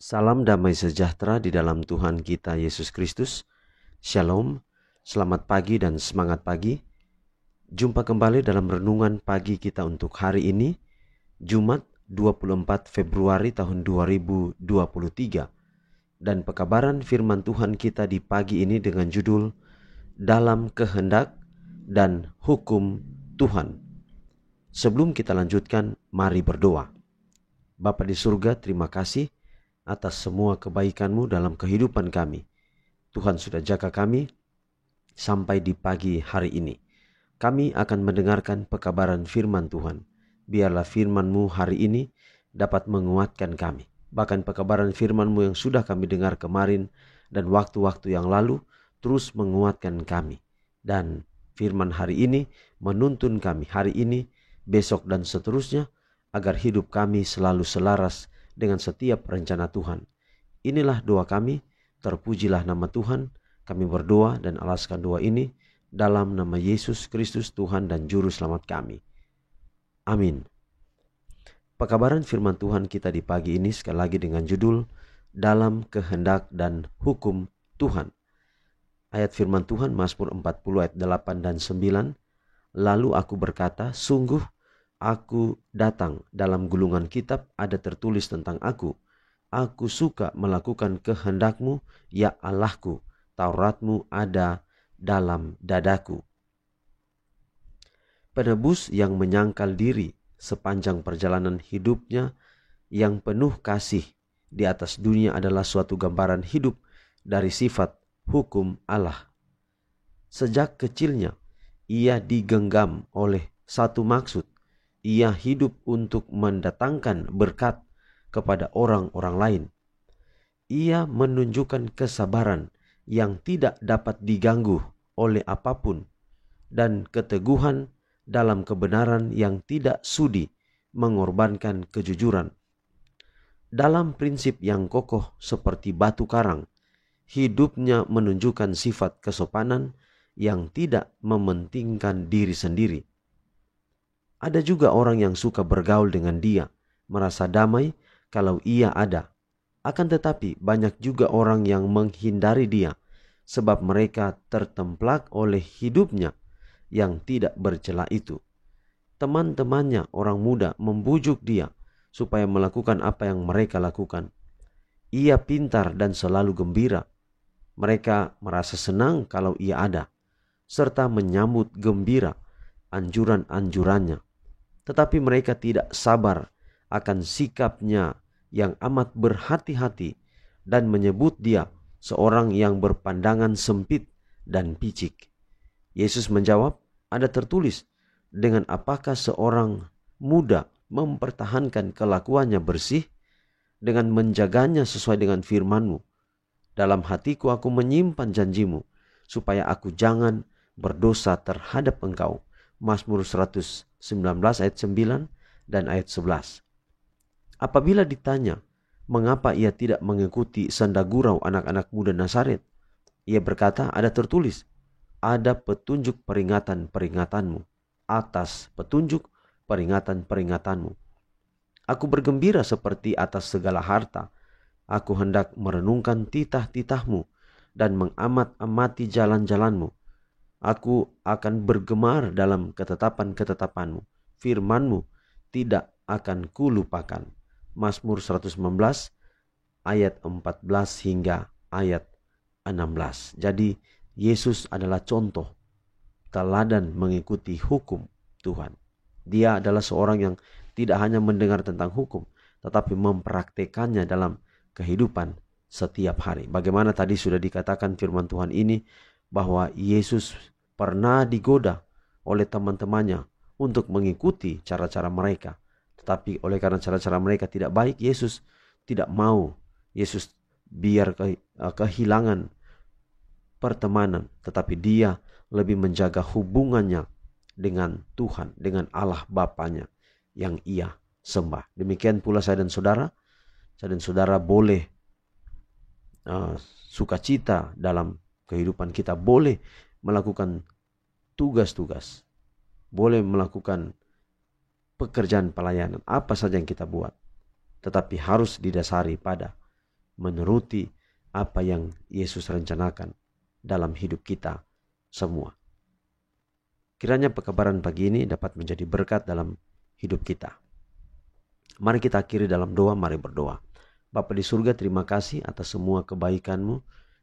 Salam damai sejahtera di dalam Tuhan kita Yesus Kristus. Shalom, selamat pagi dan semangat pagi. Jumpa kembali dalam renungan pagi kita untuk hari ini, Jumat 24 Februari tahun 2023. Dan pekabaran firman Tuhan kita di pagi ini dengan judul Dalam Kehendak dan Hukum Tuhan. Sebelum kita lanjutkan, mari berdoa. Bapa di surga, terima kasih atas semua kebaikan-Mu dalam kehidupan kami. Tuhan sudah jaga kami sampai di pagi hari ini. Kami akan mendengarkan pekabaran firman Tuhan. Biarlah firman-Mu hari ini dapat menguatkan kami. Bahkan pekabaran firman-Mu yang sudah kami dengar kemarin dan waktu-waktu yang lalu terus menguatkan kami. Dan firman hari ini menuntun kami hari ini, besok dan seterusnya, agar hidup kami selalu selaras dengan setiap rencana Tuhan. Inilah doa kami, terpujilah nama Tuhan. Kami berdoa dan alaskan doa ini dalam nama Yesus Kristus Tuhan dan Juru Selamat kami. Amin. Pekabaran firman Tuhan kita di pagi ini sekali lagi dengan judul Dalam Kehendak dan Hukum Tuhan. Ayat firman Tuhan Mazmur 40 ayat 8 dan 9. Lalu aku berkata, sungguh aku datang, dalam gulungan kitab ada tertulis tentang aku. Aku suka melakukan kehendak-Mu, ya Allahku. Taurat-Mu ada dalam dadaku. Penebus yang menyangkal diri sepanjang perjalanan hidupnya yang penuh kasih di atas dunia adalah suatu gambaran hidup dari sifat hukum Allah. Sejak kecilnya ia digenggam oleh satu maksud. Ia hidup untuk mendatangkan berkat kepada orang-orang lain. Ia menunjukkan kesabaran yang tidak dapat diganggu oleh apapun dan keteguhan dalam kebenaran yang tidak sudi mengorbankan kejujuran. Dalam prinsip yang kokoh seperti batu karang, hidupnya menunjukkan sifat kesopanan yang tidak mementingkan diri sendiri. Ada juga orang yang suka bergaul dengan dia, merasa damai kalau ia ada. Akan tetapi banyak juga orang yang menghindari dia, sebab mereka tertemplak oleh hidupnya yang tidak bercela itu. Teman-temannya orang muda membujuk dia supaya melakukan apa yang mereka lakukan. Ia pintar dan selalu gembira. Mereka merasa senang kalau ia ada, serta menyambut gembira anjuran-anjurannya. Tetapi mereka tidak sabar akan sikapnya yang amat berhati-hati dan menyebut dia seorang yang berpandangan sempit dan picik. Yesus menjawab, ada tertulis, dengan apakah seorang muda mempertahankan kelakuannya bersih dengan menjaganya sesuai dengan firman-Mu. Dalam hatiku aku menyimpan janji-Mu supaya aku jangan berdosa terhadap Engkau. Mazmur 119 ayat 9 dan ayat 11. Apabila ditanya mengapa ia tidak mengikuti senda gurau anak-anak muda Nazaret, ia berkata, ada tertulis, ada petunjuk peringatan-peringatanmu, atas petunjuk peringatan-peringatanmu. Aku bergembira seperti atas segala harta. Aku hendak merenungkan titah-titahmu dan mengamat-amati jalan-jalanmu. Aku akan bergemar dalam ketetapan-ketetapanmu. Firman-Mu tidak akan kulupakan. Mazmur 119 ayat 14 hingga ayat 16. Jadi Yesus adalah contoh teladan mengikuti hukum Tuhan. Dia adalah seorang yang tidak hanya mendengar tentang hukum, tetapi mempraktekannya dalam kehidupan setiap hari. Bagaimana tadi sudah dikatakan firman Tuhan ini, bahwa Yesus pernah digoda oleh teman-temannya untuk mengikuti cara-cara mereka. Tetapi oleh karena cara-cara mereka tidak baik, Yesus tidak mau. Yesus biar kehilangan pertemanan, tetapi dia lebih menjaga hubungannya dengan Tuhan, dengan Allah Bapanya yang ia sembah. Demikian pula saya dan saudara boleh sukacita dalam kehidupan kita, boleh melakukan tugas-tugas, boleh melakukan pekerjaan pelayanan, apa saja yang kita buat, tetapi harus didasari pada menuruti apa yang Yesus rencanakan dalam hidup kita semua. Kiranya pekabaran pagi ini dapat menjadi berkat dalam hidup kita. Mari kita akhiri dalam doa, mari berdoa. Bapa di surga, terima kasih atas semua kebaikan-Mu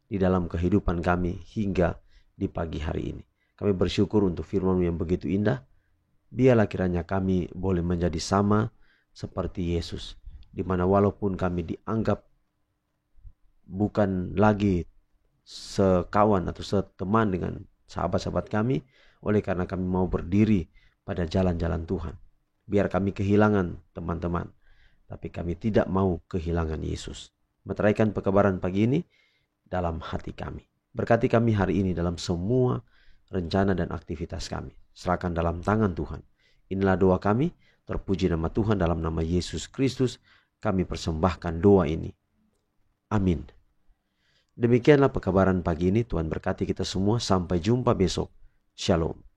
di dalam kehidupan kami hingga di pagi hari ini. Kami bersyukur untuk firman-Mu yang begitu indah. Biarlah kiranya kami boleh menjadi sama seperti Yesus, di mana walaupun kami dianggap bukan lagi sekawan atau seteman dengan sahabat-sahabat kami, oleh karena kami mau berdiri pada jalan-jalan Tuhan. Biar kami kehilangan teman-teman, tapi kami tidak mau kehilangan Yesus. Meteraikan pekabaran pagi ini dalam hati kami. Berkati kami hari ini dalam semua rencana dan aktivitas kami. Serahkan dalam tangan Tuhan. Inilah doa kami. Terpuji nama Tuhan, dalam nama Yesus Kristus kami persembahkan doa ini. Amin. Demikianlah pekabaran pagi ini. Tuhan berkati kita semua. Sampai jumpa besok. Shalom.